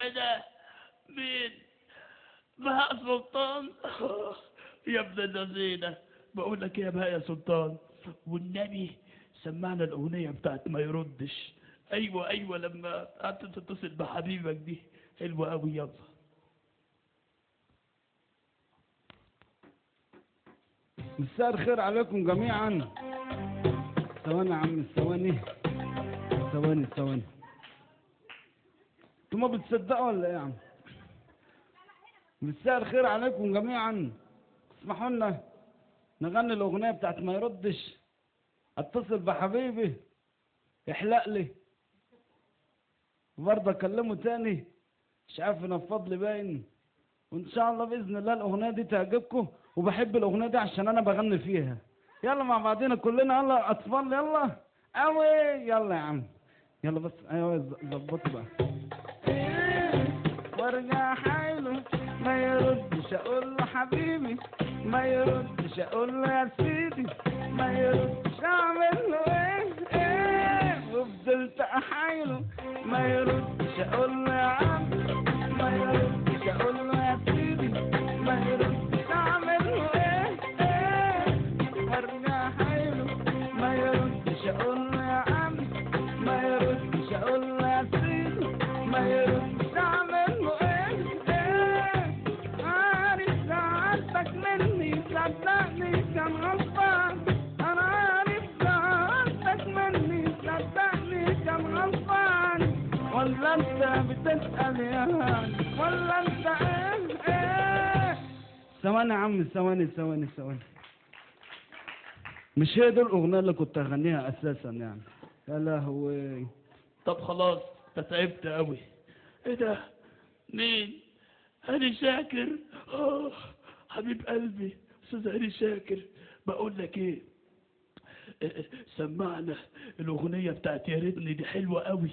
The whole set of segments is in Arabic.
ايه ده؟ مين؟ بهاء سلطان. يا ابن اللذينة، بقول لك ايه يا بهاء يا سلطان، والنبي سمعنا الأغنية بتاعت ما يردش. أيوة أيوة، لما قعدت تتصل بحبيبك دي حلوة أوي، يلا. مساء الخير عليكم جميعا. ثواني يا عم، ثواني ثواني ثواني. انتوا ما بتصدقوا ولا ايه يا عم؟ مساء الخير عليكم جميعا. اسمحوا لنا نغني الاغنيه بتاعت ما يردش. اتصل بحبيبي يحلق لي، برضه اكلمه تاني مش عارف ينفض لي باين. وان شاء الله باذن الله الاغنيه دي تعجبكم، وبحب الاغنيه دي عشان انا بغني فيها. يلا مع بعضينا كلنا، يلا اطفال يلا قوي، يلا يا عم يلا بس. ايوه ظبطوا بقى. وارجع حاله ما يردش، اقول له حبيبي ما يردش، اقول له يا سيدي ما يردش، اعمل له ايه وفضلت احايله ما يردش، اقول له يا عم ما يردش، اقول له يا سيدي ما يردش، اعمل له ايه وارجع حايله ما يردش، اقول له يا عم ما يردش، اقول له يا سيدي ما يردش، اعمل له عارف سعادتك مني صدقني كان غلطان، انا عارف سعادتك مني صدقني كان غلطان، ولا انت بتسأل يا هاني ولا انت ايه. ثواني يا عم، ثواني. مش هي دي الاغنيه اللي كنت اغنيها اساسا يعني؟ يا لهوي. طب خلاص، أنت تعبت أوي. ايه ده؟ مين؟ هاني شاكر. حبيب قلبي أستاذ هاني شاكر. بقول لك ايه، سمعنا الأغنية بتاعت يا ريتني دي حلوة أوي.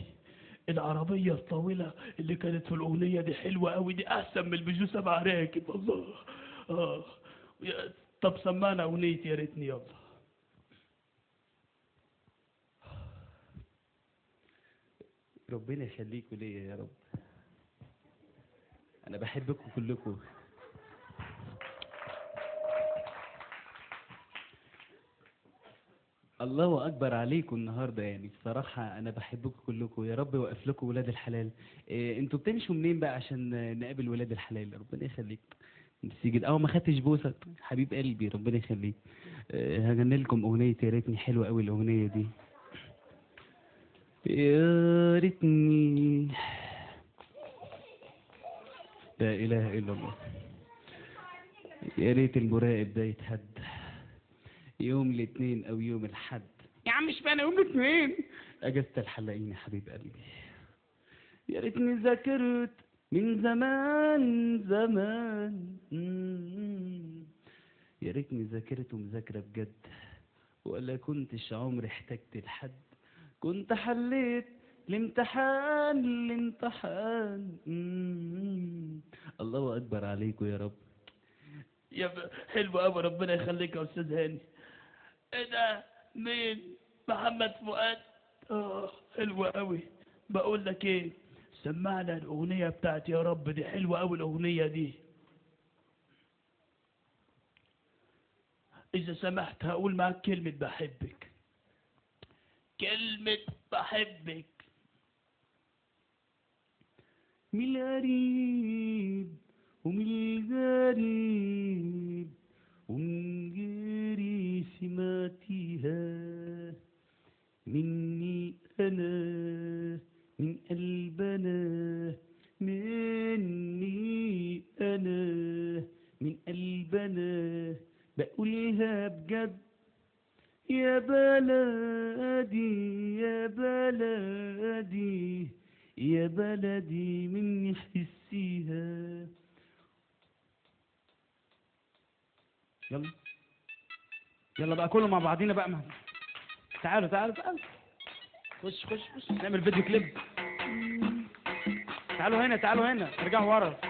العربية الطويلة اللي كانت في الأغنية دي حلوة أوي، دي أحسن من البيجو 7 راكب الله. آه. طب سمعنا أغنية يا ريتني، يلا. ربنا يخليكوا ليا يا رب، انا بحبكم كلكم. الله اكبر عليكم النهارده، يعني بصراحه انا بحبكم كلكم. يا رب يوقف لكم ولاد الحلال. انتوا بتمشوا منين بقى عشان نقابل ولاد الحلال؟ ربنا يخليك. بس جد ما خدتش بوسه حبيب قلبي، ربنا يخليك. هغني لكم اغنيه يا ريتني، حلوه قوي الاغنيه دي. يا ريتني، لا اله الا الله. يا ريت المراقب ده يتهد يوم الاثنين او يوم الاحد. يا عم اشمعنى يوم الاثنين؟ اجازة الحلاقين يا حبيب قلبي. يا ريتني ذاكرت من زمان يا ريتني ذاكرت ومذاكرة بجد، ولا كنتش عمري احتجت لحد، كنت حليت الامتحان الله اكبر عليكم يا رب. حلو أوي، ربنا يخليك يا أستاذ هاني. ايه ده؟ مين؟ محمد فؤاد. حلوة أوي. بقول لك ايه، سمعنا الأغنية بتاعت يا رب دي، حلوة أوي الأغنية دي. إذا سمحت هقول معاك كلمة بحبك. كلمة بحبك. من القريب ومن الغريب ومن غيري سمعتيها مني أنا، من قلبنا، مني أنا من قلبنا، بقولها بجد. يا بلدي يا بلدي يا بلدي مني حسيها. يلا يلا بقى كله مع بعضينا بقى. تعالوا خش نعمل فيديو كليب. تعالوا هنا ارجعوا ورا.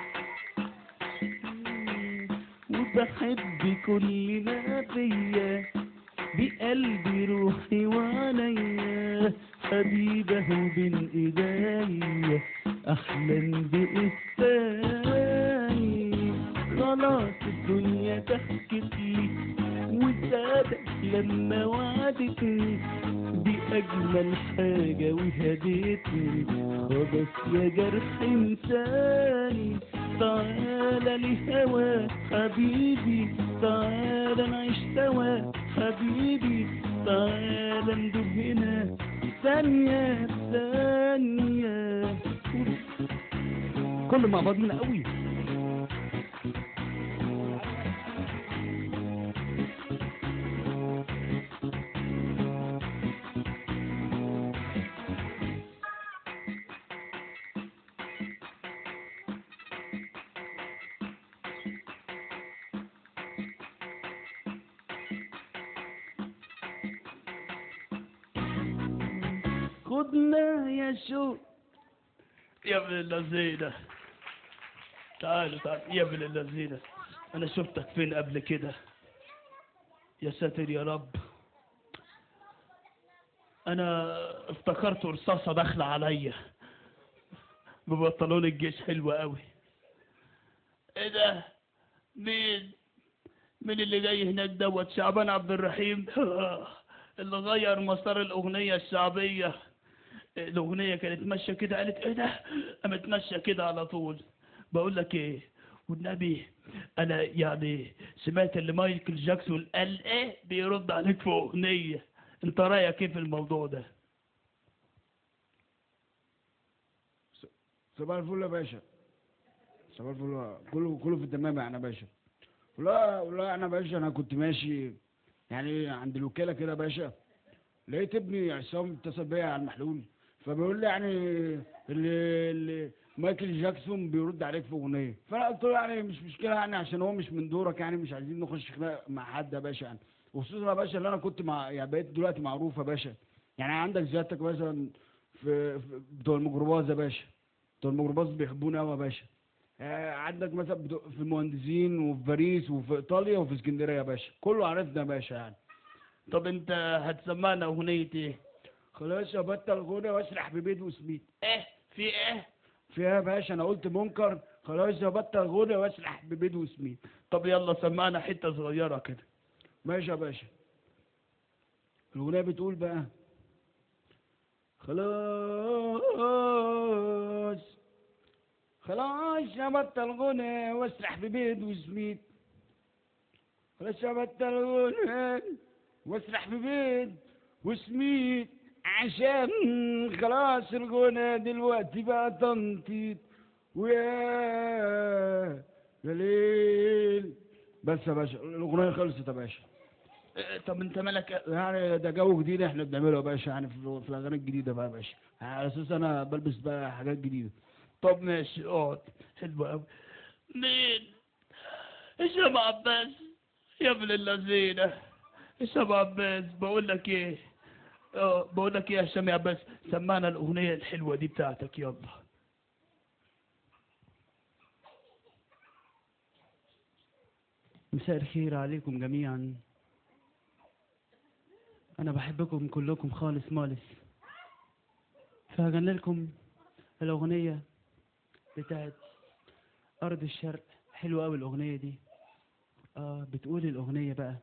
وبحب كل ما فيا، بقلبي روحي وعليا، حبيبه بين ايديا، احلم بإنساني خلاص الدنيا ضحكت لي وسابت لما وعدتني دي اجمل حاجة وهديتني خلاص يا جرح انساني تعالى لهوا حبيبي تعالى نعيش سوا حبيبي تعالى ندوب هنا ثانية ثانية كله مع بعضنا قوي. خدنا يا شوق يا ابن اللذينة تعال يا ابن اللذينة أنا شفتك فين قبل كده يا ساتر يا رب. أنا افتكرت رصاصة داخلة عليا ببنطلون الجيش حلوة قوي. إيه ده؟ مين اللي جاي هناك دوت؟ شعبان عبد الرحيم اللي غير مسار الأغنية الشعبية. الأغنية كانت ماشية كده قالت إيه ده؟ قامت ماشية كده على طول. بقول لك إيه والنبي أنا يعني سمعت اللي مايكل جاكسون قال إيه بيرد عليك في أغنية. أنت رأيك إيه في الموضوع ده؟ صباح الفل يا باشا. صباح الفل كله في التمام يعني يا باشا. لا انا باشا انا كنت ماشي يعني عند الوكاله كده يا باشا لقيت ابني عصام اتصل بيا على المحلول فبيقول لي يعني اللي مايكل جاكسون بيرد عليك في اغنيه. فانا قلت له يعني مش مشكله يعني عشان هو مش من دورك يعني مش عايزين نخش خناق مع حد يا باشا يعني. وخصوصا يا باشا اللي انا كنت يعني بقيت دلوقتي معروف يا باشا. يعني عندك زيادتك مثلا في بتوع الميكروباص يا باشا. بتوع الميكروباص بيحبوني قوي يا باشا. عندك مثلا في المهندسين وفي باريس وفي ايطاليا وفي اسكندريه يا باشا كله عرفنا يا باشا يعني. طب أنت هتسمعنا أغنية إيه؟ خلاص ابطل غنى واسرح ببيض وسميد. إيه؟ في إيه؟ فيها يا باشا انا قلت منكر. خلاص ابطل غنى واسرح ببيض وسميد. طب يلا سمعنا حتة صغيرة كده. ماشي يا باشا. الاغنيه بتقول بقى خلاص ابطل غنى واسرح ببيض وسميد. خلاص ابطل غنى واسرح ببيض وسميد عشان خلاص الغنى دلوقتي بقى تنطيط ويا ليل. بس يا باشا الاغنيه خلصت يا باشا. طب أنت مالك؟ يعني ده جو جديد احنا بنعمله يا باشا يعني في الاغاني الجديده بقى يا باشا على اساس انا بلبس بقى حاجات جديده. طب ماشي اقعد. حلو قوي. مين؟ هشام عباس يا ابن اللذينة. هشام عباس بقول لك ايه يا هشام يا عباس سمعنا الأغنية الحلوة دي بتاعتك يلا. مساء الخير عليكم جميعا. انا بحبكم كلكم خالص مالص. فهغني لكم الاغنيه بتاعت ارض الشرق. حلوه قوي الاغنيه دي. بتقول الاغنيه بقى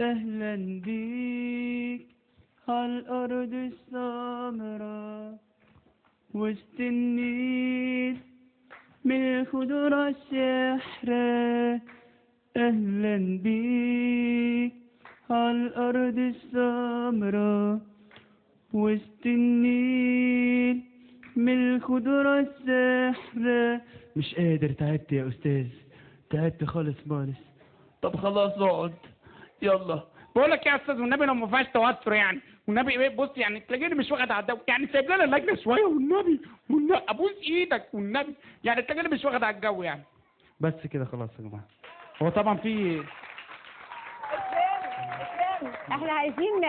اهلا بيك على الارض السمراء وسط النيل من الخضرة السحرة. اهلا بيك على الارض السمراء وسط النيل من الخضرة السحرة. مش قادر تعبت يا استاذ تعبت خالص مالص. طب خلاص اقعد يلا. بقول لك يا استاذ والنبي لو ما فيهاش توتر يعني والنبي ايه بص يعني تلاقيني مش واخد على الجو يعني سايب لنا اللجنه شويه والنبي ابوس ايدك والنبي يعني تلاقيني مش واخد على الجو يعني. بس كده خلاص يا جماعه. هو طبعا في احنا عايزين